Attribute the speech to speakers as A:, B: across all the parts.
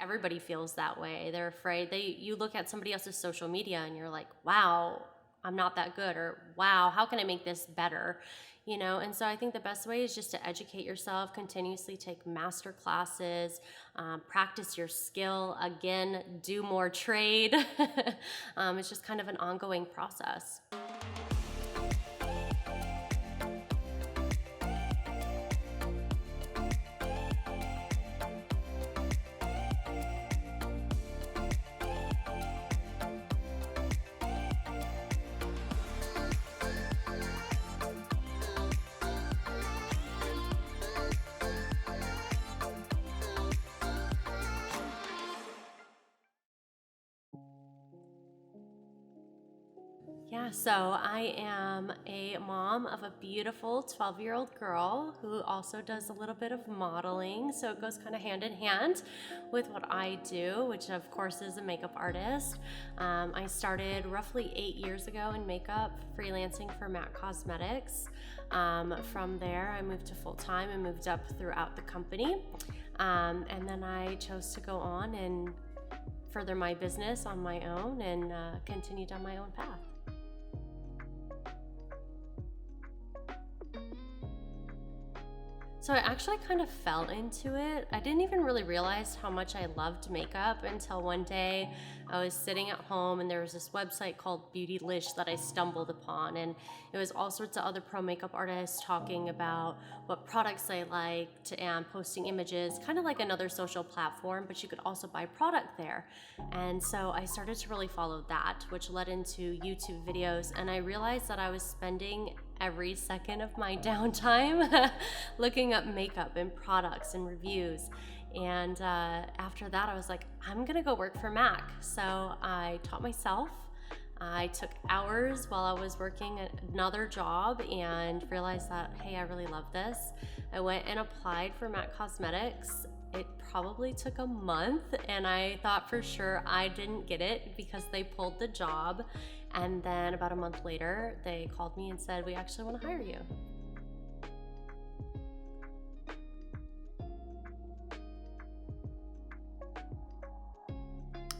A: everybody feels that way. They're afraid. You look at somebody else's social media and you're like, wow, I'm not that good, or wow, how can I make this better? And so I think the best way is just to educate yourself, continuously take master classes, practice your skill, again, do more trade. It's just kind of an ongoing process. Yeah, so I am a mom of a beautiful 12-year-old girl who also does a little bit of modeling. So it goes kind of hand in hand with what I do, which of course is a makeup artist. I started roughly 8 years ago in makeup, freelancing for MAC Cosmetics. From there, I moved to full-time and moved up throughout the company. And then I chose to go on and further my business on my own and continue down my own path. So I actually kind of fell into it. I didn't even really realize how much I loved makeup until one day I was sitting at home and there was this website called Beautylish that I stumbled upon, and it was all sorts of other pro makeup artists talking about what products they liked and posting images, kind of like another social platform, but you could also buy product there. And so I started to really follow that, which led into YouTube videos, and I realized that I was spending every second of my downtime looking up makeup and products and reviews. And after that, I was like, I'm gonna go work for MAC. So I taught myself. I took hours while I was working another job and realized that, hey, I really love this. I went and applied for MAC Cosmetics. It probably took a month, and I thought for sure I didn't get it because they pulled the job. And then about a month later, they called me and said, we actually want to hire you.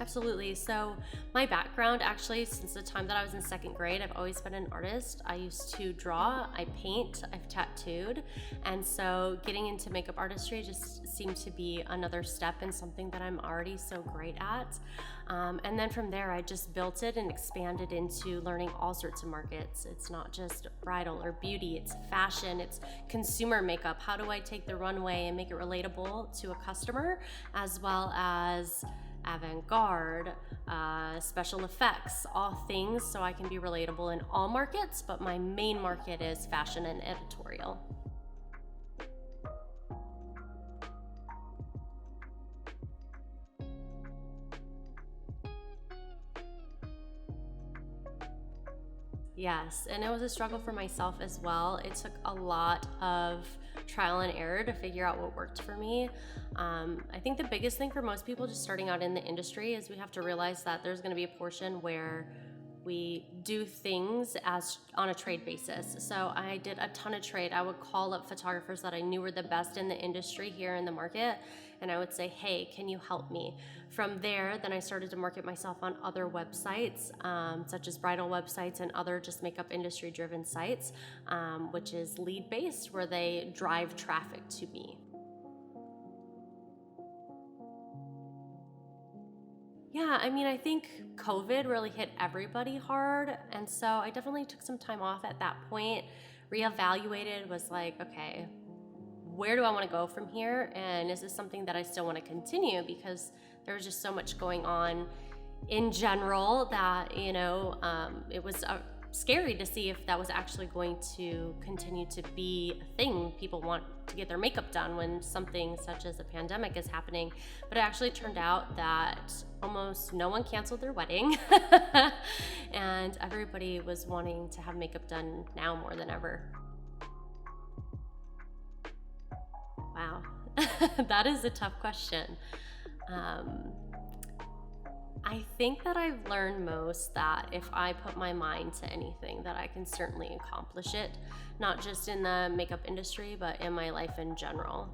A: Absolutely. So my background, actually, since the time that I was in second grade, I've always been an artist. I used to draw, I paint, I've tattooed. And so getting into makeup artistry just seemed to be another step in something that I'm already so great at. And then from there, I just built it and expanded into learning all sorts of markets. It's not just bridal or beauty, it's fashion, it's consumer makeup. How do I take the runway and make it relatable to a customer, as well as avant-garde, special effects, all things so I can be relatable in all markets, but my main market is fashion and editorial. Yes, and it was a struggle for myself as well. It took a lot of trial and error to figure out what worked for me. I think the biggest thing for most people just starting out in the industry is we have to realize that there's going to be a portion where we do things as on a trade basis. So I did a ton of trade. I would call up photographers that I knew were the best in the industry here in the market, and I would say, hey, can you help me? From there, then I started to market myself on other websites, such as bridal websites and other just makeup industry driven sites, which is lead based, where they drive traffic to me. Yeah, I mean, I think COVID really hit everybody hard. And so I definitely took some time off at that point, reevaluated, was like, okay, where do I want to go from here? And is this something that I still want to continue? Because there was just so much going on in general that, it was scary to see if that was actually going to continue to be a thing. People want to get their makeup done when something such as a pandemic is happening. But it actually turned out that almost no one canceled their wedding and everybody was wanting to have makeup done now more than ever. Wow, that is a tough question. I think that I've learned most that if I put my mind to anything, that I can certainly accomplish it, not just in the makeup industry, but in my life in general.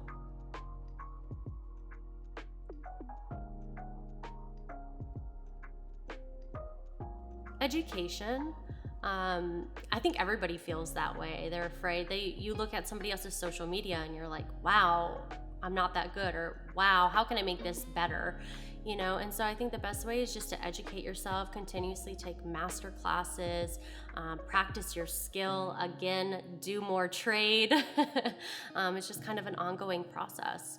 A: Education. I think everybody feels that way. They're afraid. You look at somebody else's social media and you're like, wow, I'm not that good, or wow, how can I make this better? And so I think the best way is just to educate yourself, continuously take master classes, practice your skill, again, do more trade. It's just kind of an ongoing process.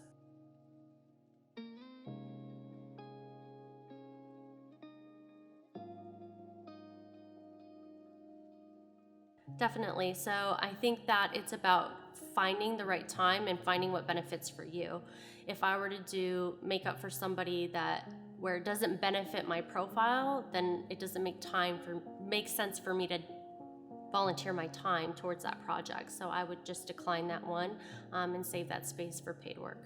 A: Definitely. So I think that it's about finding the right time and finding what benefits for you. If I were to do makeup for somebody where it doesn't benefit my profile, then it doesn't make sense for me to volunteer my time towards that project. So I would just decline that one and save that space for paid work.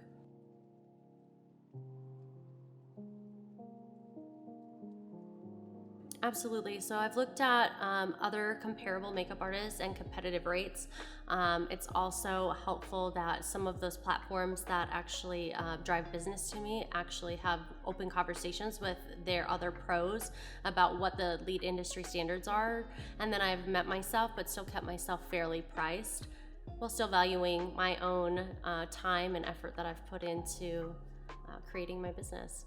A: Absolutely. So I've looked at other comparable makeup artists and competitive rates. It's also helpful that some of those platforms that actually drive business to me actually have open conversations with their other pros about what the lead industry standards are. And then I've met myself, but still kept myself fairly priced, while still valuing my own time and effort that I've put into creating my business.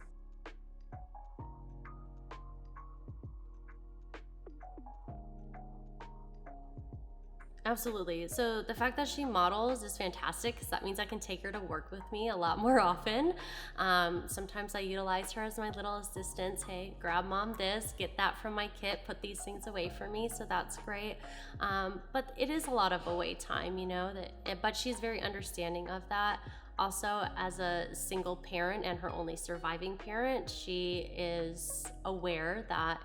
A: Absolutely. So the fact that she models is fantastic because that means I can take her to work with me a lot more often. Sometimes I utilize her as my little assistant. Hey, grab mom this, get that from my kit, put these things away for me. So that's great. But it is a lot of away time, but she's very understanding of that. Also, as a single parent and her only surviving parent, she is aware that,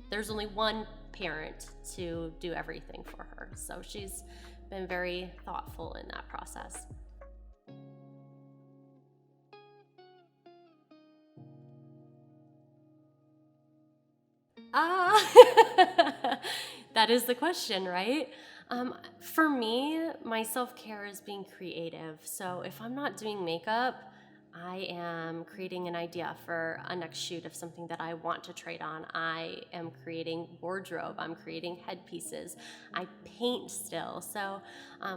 A: there's only one parent to do everything for her. So she's been very thoughtful in that process. That is the question, right? For me, my self-care is being creative. So if I'm not doing makeup, I am creating an idea for a next shoot of something that I want to trade on. I am creating wardrobe. I'm creating headpieces. I paint still. So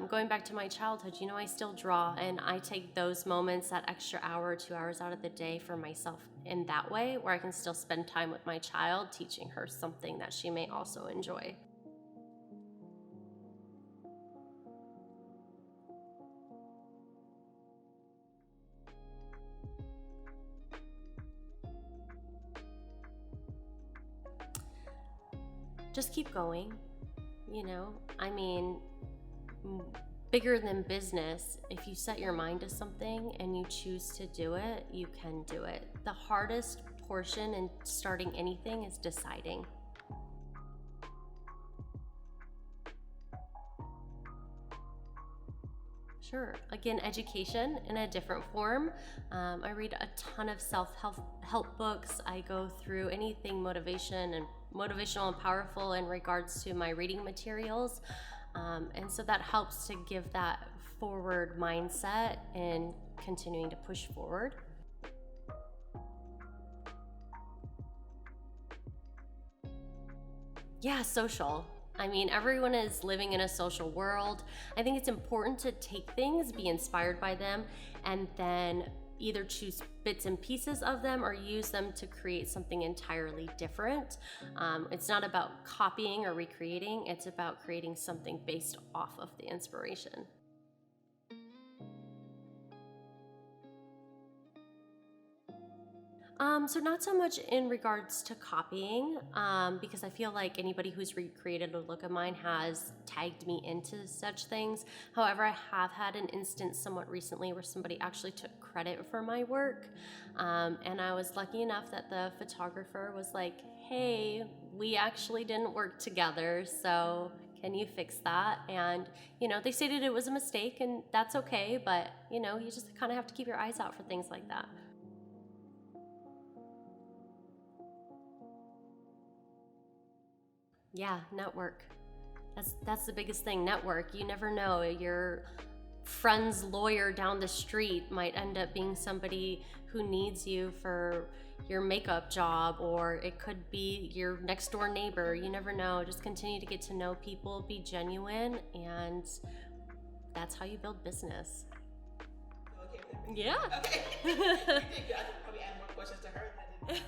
A: going back to my childhood, I still draw, and I take those moments, that extra hour or 2 hours out of the day for myself in that way, where I can still spend time with my child, teaching her something that she may also enjoy. Just keep going. I mean, bigger than business, if you set your mind to something and you choose to do it, you can do it. The hardest portion in starting anything is deciding. Sure. Again, education in a different form. I read a ton of self-help books. I go through anything motivational and powerful in regards to my reading materials. And so that helps to give that forward mindset and continuing to push forward. Yeah, social. I mean, everyone is living in a social world. I think it's important to take things, be inspired by them, and then either choose bits and pieces of them or use them to create something entirely different. It's not about copying or recreating, it's about creating something based off of the inspiration. So not so much in regards to copying, because I feel like anybody who's recreated a look of mine has tagged me into such things. However, I have had an instance somewhat recently where somebody actually took credit for my work. And I was lucky enough that the photographer was like, hey, we actually didn't work together, so can you fix that? And, they stated it was a mistake, and that's okay, but, you just kind of have to keep your eyes out for things like that. Yeah, network. That's the biggest thing. Network. You never know. friend's lawyer down the street might end up being somebody who needs you for your makeup job, or it could be your next door neighbor. You never know. Just continue to get to know people, be genuine, and that's how you build business.
B: Okay with everything?
A: Yeah.
B: Okay. You did good. I could probably add more questions to her than I did.